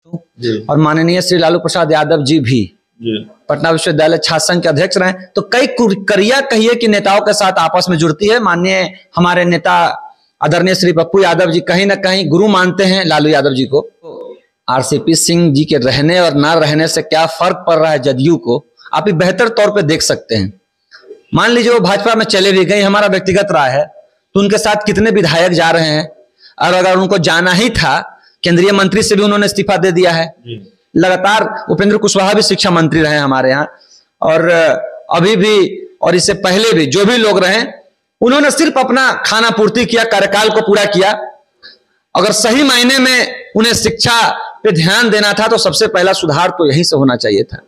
और माननीय श्री लालू प्रसाद यादव जी भी पटना विश्वविद्यालय छात्र संघ के अध्यक्ष रहे, तो कई करिया कहिए कि नेताओं के साथ आपस में जुड़ती है। माननीय हमारे नेता आदरणीय श्री पप्पू यादव जी कहीं ना कहीं गुरु मानते हैं लालू यादव जी को। आरसीपी सिंह जी के रहने और ना रहने से क्या फर्क पड़ रहा है जदयू को, आप बेहतर तौर पे देख सकते हैं। मान लीजिए वो भाजपा में चले भी गई, हमारा व्यक्तिगत राय है, तो उनके साथ कितने विधायक जा रहे हैं, और अगर उनको जाना ही था, केंद्रीय मंत्री से भी उन्होंने इस्तीफा दे दिया है। लगातार उपेंद्र कुशवाहा भी शिक्षा मंत्री रहे हमारे यहाँ, और अभी भी और इससे पहले भी जो भी लोग रहे उन्होंने सिर्फ अपना खाना पूर्ति किया, कार्यकाल को पूरा किया। अगर सही मायने में उन्हें शिक्षा पे ध्यान देना था तो सबसे पहला सुधार तो यहीं से होना चाहिए था।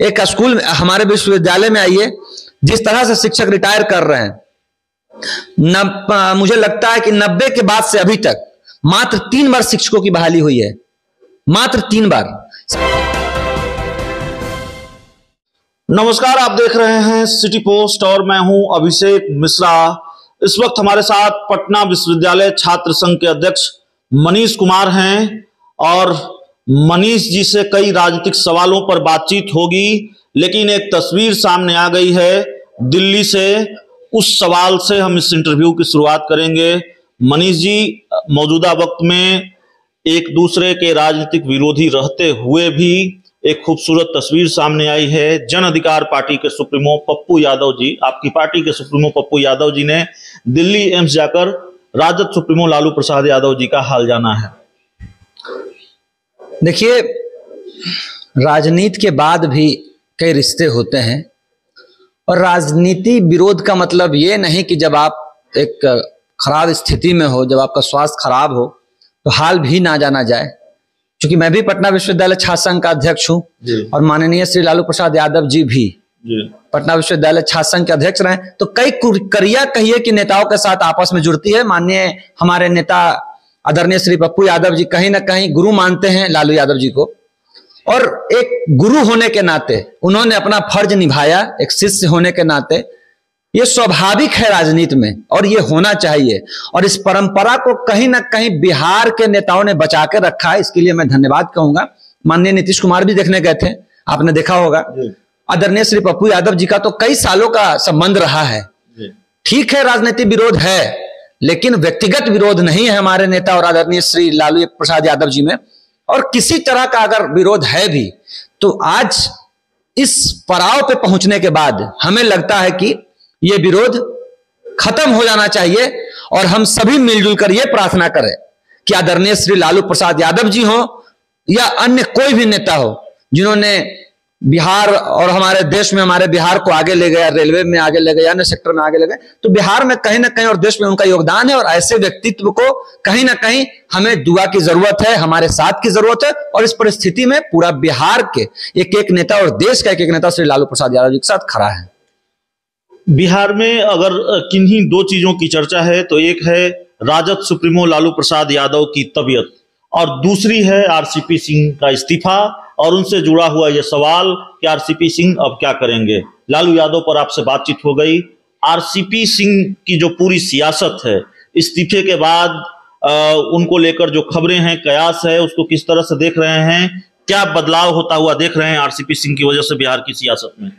एक स्कूल हमारे विश्वविद्यालय में आइए, जिस तरह से शिक्षक रिटायर कर रहे हैं, मुझे लगता है कि 90 के बाद से अभी तक मात्र 3 बार शिक्षकों की बहाली हुई है, मात्र 3 बार। नमस्कार, आप देख रहे हैं सिटी पोस्ट और मैं हूं अभिषेक मिश्रा। इस वक्त हमारे साथ पटना विश्वविद्यालय छात्र संघ के अध्यक्ष मनीष कुमार हैं और मनीष जी से कई राजनीतिक सवालों पर बातचीत होगी, लेकिन एक तस्वीर सामने आ गई है दिल्ली से। उस सवाल से हम इस इंटरव्यू की शुरुआत करेंगे। मनीष जी, मौजूदा वक्त में एक दूसरे के राजनीतिक विरोधी रहते हुए भी एक खूबसूरत तस्वीर सामने आई है। जन अधिकार पार्टी के सुप्रीमो पप्पू यादव जी, आपकी पार्टी के सुप्रीमो पप्पू यादव जी ने दिल्ली एम्स जाकर राजद सुप्रीमो लालू प्रसाद यादव जी का हाल जाना है। देखिए, राजनीति के बाद भी कई रिश्ते होते हैं, और राजनीति विरोध का मतलब ये नहीं कि जब आप एक खराब स्थिति में हो, जब आपका स्वास्थ्य खराब हो, तो हाल भी ना जाना जाए। क्योंकि मैं भी पटना विश्वविद्यालय छात्र संघ का अध्यक्ष हूं, और माननीय श्री लालू प्रसाद यादव जी भी पटना विश्वविद्यालय छात्र संघ के अध्यक्ष रहे, तो कई करिया कहिए कि नेताओं के साथ आपस में जुड़ती है। माननीय हमारे नेता आदरणीय श्री पप्पू यादव जी कहीं ना कहीं गुरु मानते हैं लालू यादव जी को, और एक गुरु होने के नाते उन्होंने अपना फर्ज निभाया, एक शिष्य होने के नाते। ये स्वाभाविक है राजनीति में, और ये होना चाहिए, और इस परंपरा को कहीं ना कहीं बिहार के नेताओं ने बचा के रखा है। इसके लिए मैं धन्यवाद कहूंगा। माननीय नीतीश कुमार भी देखने गए थे, आपने देखा होगा। आदरणीय श्री पप्पू यादव जी का तो कई सालों का संबंध रहा है। ठीक है, राजनीतिक विरोध है, लेकिन व्यक्तिगत विरोध नहीं है हमारे नेता और आदरणीय श्री लालू प्रसाद यादव जी में। और किसी तरह का अगर विरोध है भी, तो आज इस पड़ाव पे पहुंचने के बाद हमें लगता है कि ये विरोध खत्म हो जाना चाहिए, और हम सभी मिलजुल कर ये प्रार्थना करें कि आदरणीय श्री लालू प्रसाद यादव जी हो या अन्य कोई भी नेता हो, जिन्होंने बिहार और हमारे देश में हमारे बिहार को आगे ले गया, रेलवे में आगे ले गया, अन्य सेक्टर में आगे ले गए, तो बिहार में कहीं ना कहीं और देश में उनका योगदान है। और ऐसे व्यक्तित्व को कहीं ना कहीं हमें दुआ की जरूरत है, हमारे साथ की जरूरत है। और इस परिस्थिति में पूरा बिहार के एक एक नेता और देश का एक एक नेता श्री लालू प्रसाद यादव जी के साथ खड़ा है। बिहार में अगर किन्हीं 2 चीजों की चर्चा है तो एक है राजद सुप्रीमो लालू प्रसाद यादव की तबीयत, और दूसरी है आरसीपी सिंह का इस्तीफा, और उनसे जुड़ा हुआ यह सवाल कि आरसीपी सिंह अब क्या करेंगे। लालू यादव पर आपसे बातचीत हो गई। आरसीपी सिंह की जो पूरी सियासत है, इस्तीफे के बाद उनको लेकर जो खबरें हैं, कयास है, उसको किस तरह से देख रहे हैं? क्या बदलाव होता हुआ देख रहे हैं आरसीपी सिंह की वजह से बिहार की सियासत में?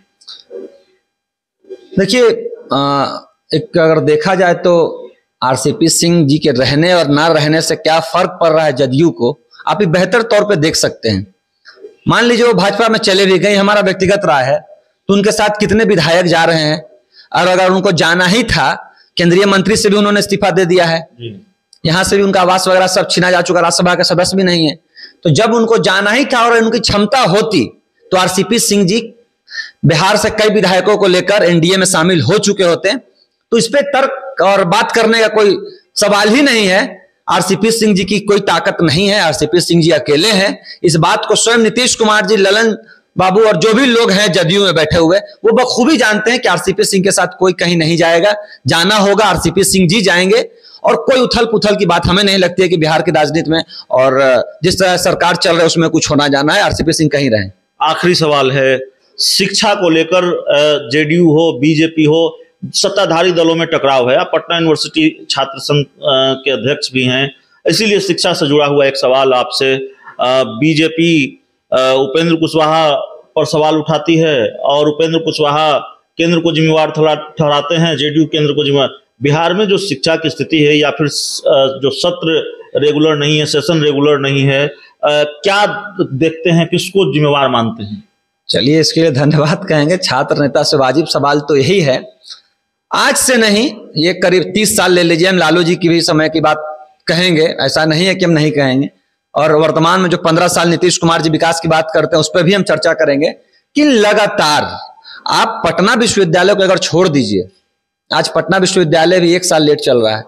देखिए, एक अगर देखा जाए तो आरसीपी सिंह जी के रहने और ना रहने से क्या फर्क पड़ रहा है जदयू को, आप बेहतर तौर पे देख सकते हैं। मान लीजिए वो भाजपा में चले भी गई, हमारा व्यक्तिगत राय है, तो उनके साथ कितने विधायक जा रहे हैं, और अगर उनको जाना ही था, केंद्रीय मंत्री से भी उन्होंने इस्तीफा दे दिया है। यहां से भी उनका आवास वगैरह सब छीना जा चुका, राज्यसभा के सदस्य भी नहीं है। तो जब उनको जाना ही था और उनकी क्षमता होती, तो आरसीपी सिंह जी बिहार से कई विधायकों को लेकर एनडीए में शामिल हो चुके होते हैं। तो इस पे तर्क और बात करने का कोई सवाल ही नहीं है। आरसीपी सिंह जी की कोई ताकत नहीं है, आरसीपी सिंह जी अकेले हैं। इस बात को स्वयं नीतीश कुमार जी, ललन बाबू और जो भी लोग हैं जदयू में बैठे हुए, वो बखूबी जानते हैं कि आरसीपी सिंह के साथ कोई कहीं नहीं जाएगा। जाना होगा आरसीपी सिंह जी जाएंगे, और कोई उथल पुथल की बात हमें नहीं लगती है कि बिहार की राजनीति में और जिस तरह सरकार चल रही है उसमें कुछ होना जाना है। आरसीपी सिंह कहीं रहे। आखिरी सवाल है, शिक्षा को लेकर जेडीयू हो, बीजेपी हो, सत्ताधारी दलों में टकराव है। आप पटना यूनिवर्सिटी छात्र संघ के अध्यक्ष भी हैं, इसीलिए शिक्षा से जुड़ा हुआ एक सवाल आपसे। बीजेपी उपेंद्र कुशवाहा पर सवाल उठाती है और उपेंद्र कुशवाहा केंद्र को जिम्मेवार ठहराते हैं, जेडीयू केंद्र को जिम्मेवार। बिहार में जो शिक्षा की स्थिति है या फिर जो सत्र रेगुलर नहीं है, सेशन रेगुलर नहीं है, क्या देखते हैं, किसको जिम्मेवार मानते हैं? चलिए, इसके लिए धन्यवाद कहेंगे। छात्र नेता से वाजिब सवाल तो यही है, आज से नहीं, ये करीब 30 साल ले लीजिए, हम लालू जी की भी समय की बात कहेंगे, ऐसा नहीं है कि हम नहीं कहेंगे। और वर्तमान में जो 15 साल नीतीश कुमार जी विकास की बात करते हैं उस पर भी हम चर्चा करेंगे कि लगातार आप पटना विश्वविद्यालय को अगर छोड़ दीजिए, आज पटना विश्वविद्यालय भी 1 साल लेट चल रहा है,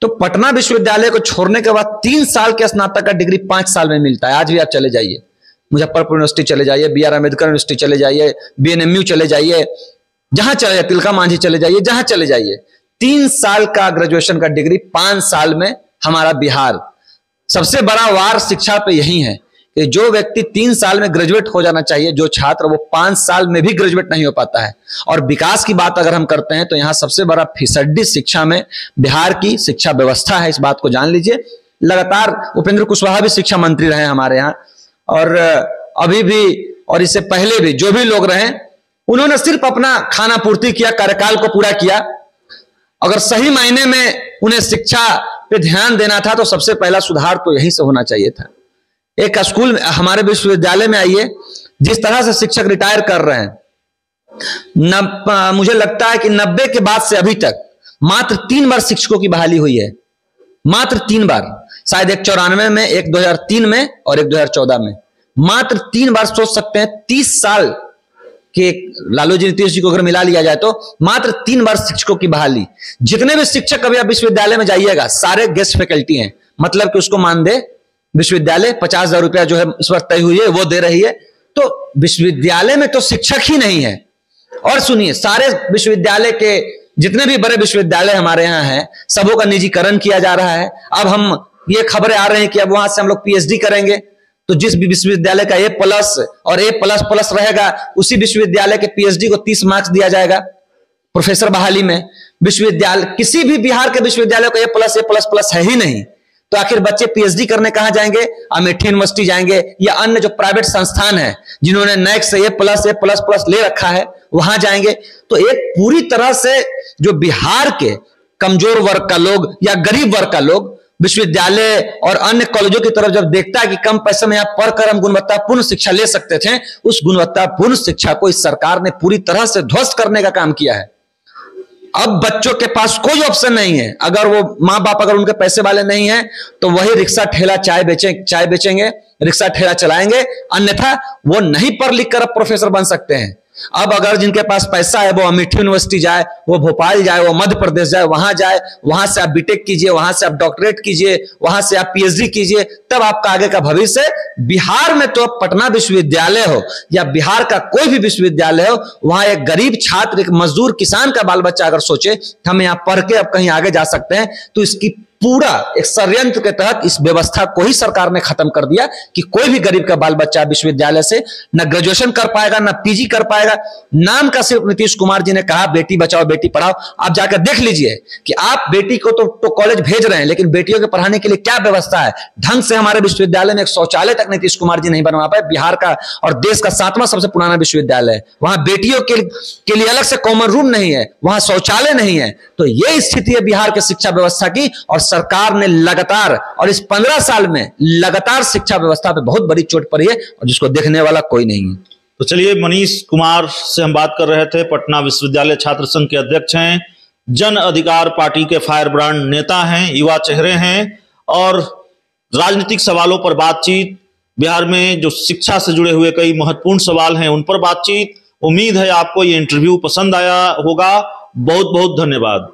तो पटना विश्वविद्यालय को छोड़ने के बाद 3 साल के स्नातक का डिग्री 5 साल में मिलता है। आज भी आप चले जाइए, मुजफ्फरपुर यूनिवर्सिटी चले जाइए, BR अम्बेडकर यूनिवर्सिटी चले जाइए, BNMU चले जाइए, जहां चले जाइए, तिलका मांझी चले जाइए, जहां चले जाइए, 3 साल का ग्रेजुएशन का डिग्री 5 साल में। हमारा बिहार सबसे बड़ा वार शिक्षा पे यही है कि जो व्यक्ति 3 साल में ग्रेजुएट हो जाना चाहिए, जो छात्र, वो 5 साल में भी ग्रेजुएट नहीं हो पाता है। और विकास की बात अगर हम करते हैं तो यहां सबसे बड़ा फिसड्डी शिक्षा में बिहार की शिक्षा व्यवस्था है, इस बात को जान लीजिए। लगातार उपेंद्र कुशवाहा भी शिक्षा मंत्री रहे हमारे यहाँ, और अभी भी और इससे पहले भी जो भी लोग रहे, उन्होंने सिर्फ अपना खाना पूर्ति किया, कार्यकाल को पूरा किया। अगर सही मायने में उन्हें शिक्षा पे ध्यान देना था तो सबसे पहला सुधार तो यहीं से होना चाहिए था। एक स्कूल हमारे विश्वविद्यालय में आइए, जिस तरह से शिक्षक रिटायर कर रहे हैं, मुझे लगता है कि 90 के बाद से अभी तक मात्र 3 बार शिक्षकों की बहाली हुई है, मात्र 3 बार, शायद एक 94 में, एक 2003 में और एक 2014 में, मात्र 3 बार। सोच सकते हैं 30 साल के लालू जी नीतीश जी को अगर मिला लिया जाए तो मात्र 3 बार शिक्षकों की बहाली। जितने भी शिक्षक अभी आप विश्वविद्यालय में जाइएगा सारे गेस्ट फैकल्टी हैं, मतलब कि उसको मानदेय विश्वविद्यालय 50,000 रुपया जो है इस वक्त तय हुई है वो दे रही है। तो विश्वविद्यालय में तो शिक्षक ही नहीं है। और सुनिए, सारे विश्वविद्यालय के जितने भी बड़े विश्वविद्यालय हमारे यहाँ हैं, सबों का निजीकरण किया जा रहा है। अब हम ये खबरें आ रही हैं कि अब वहां से हम लोग PhD करेंगे, तो जिस भी विश्वविद्यालय का A+ और A++ रहेगा, उसी विश्वविद्यालय के PhD को 30 मार्क्स दिया जाएगा प्रोफेसर बहाली में। विश्वविद्यालय, किसी भी बिहार के विश्वविद्यालय को A++ है ही नहीं, तो आखिर बच्चे PhD करने कहां जाएंगे? अमेठी यूनिवर्सिटी जाएंगे या अन्य जो प्राइवेट संस्थान है जिन्होंने NAAC से A++ ले रखा है वहां जाएंगे। तो एक पूरी तरह से जो बिहार के कमजोर वर्ग का लोग या गरीब वर्ग का लोग विश्वविद्यालय और अन्य कॉलेजों की तरफ जब देखता है कि कम पैसे में यहाँ पढ़कर हम गुणवत्तापूर्ण शिक्षा ले सकते थे, उस गुणवत्तापूर्ण शिक्षा को इस सरकार ने पूरी तरह से ध्वस्त करने का काम किया है। अब बच्चों के पास कोई ऑप्शन नहीं है, अगर वो माँ बाप अगर उनके पैसे वाले नहीं हैं तो वही रिक्शा ठेला चाय बेचेंगे, रिक्शा ठेला चलाएंगे, अन्यथा वो नहीं पढ़ लिख कर अब प्रोफेसर बन सकते हैं। अब अगर जिनके पास पैसा है वो अमेठी यूनिवर्सिटी जाए, वो भोपाल जाए, वो मध्य प्रदेश जाए, वहां जाए, वहां से आप बीटेक कीजिए, वहां से आप डॉक्टरेट कीजिए, वहां से आप PhD कीजिए, तब आपका आगे का भविष्य। बिहार में तो पटना विश्वविद्यालय हो या बिहार का कोई भी विश्वविद्यालय हो, वहां एक गरीब छात्र, एक मजदूर किसान का बाल बच्चा अगर सोचे हम यहाँ पढ़ के अब कहीं आगे जा सकते हैं, तो इसकी पूरा एक षड्यंत्र के तहत इस व्यवस्था को ही सरकार ने खत्म कर दिया कि कोई भी गरीब का बाल बच्चा विश्वविद्यालय से न ग्रेजुएशन कर पाएगा, न PG कर पाएगा। नाम का सिर्फ नीतीश कुमार जी ने कहा बेटी बचाओ बेटी पढ़ाओ। आप जाकर देख लीजिए कि आप बेटी को तो कॉलेज भेज रहे हैं, लेकिन बेटियों के पढ़ाने के लिए क्या व्यवस्था है? ढंग से हमारे विश्वविद्यालय में एक शौचालय तक नीतीश कुमार जी नहीं बनवा पाए। बिहार का और देश का 7वां सबसे पुराना विश्वविद्यालय है, वहां बेटियों के लिए अलग से कॉमन रूम नहीं है, वहां शौचालय नहीं है। तो ये स्थिति है बिहार के शिक्षा व्यवस्था की, और सरकार ने लगातार, और इस 15 साल में लगातार शिक्षा व्यवस्था पे बहुत बड़ी चोट पड़ी है, और जिसको देखने वाला कोई नहीं है। तो चलिए, मनीष कुमार से हम बात कर रहे थे, पटना विश्वविद्यालय छात्र संघ के अध्यक्ष हैं, जन अधिकार पार्टी के फायर ब्रांड नेता हैं, युवा चेहरे हैं, और राजनीतिक सवालों पर बातचीत, बिहार में जो शिक्षा से जुड़े हुए कई महत्वपूर्ण सवाल हैं उन पर बातचीत। उम्मीद है आपको ये इंटरव्यू पसंद आया होगा। बहुत बहुत धन्यवाद।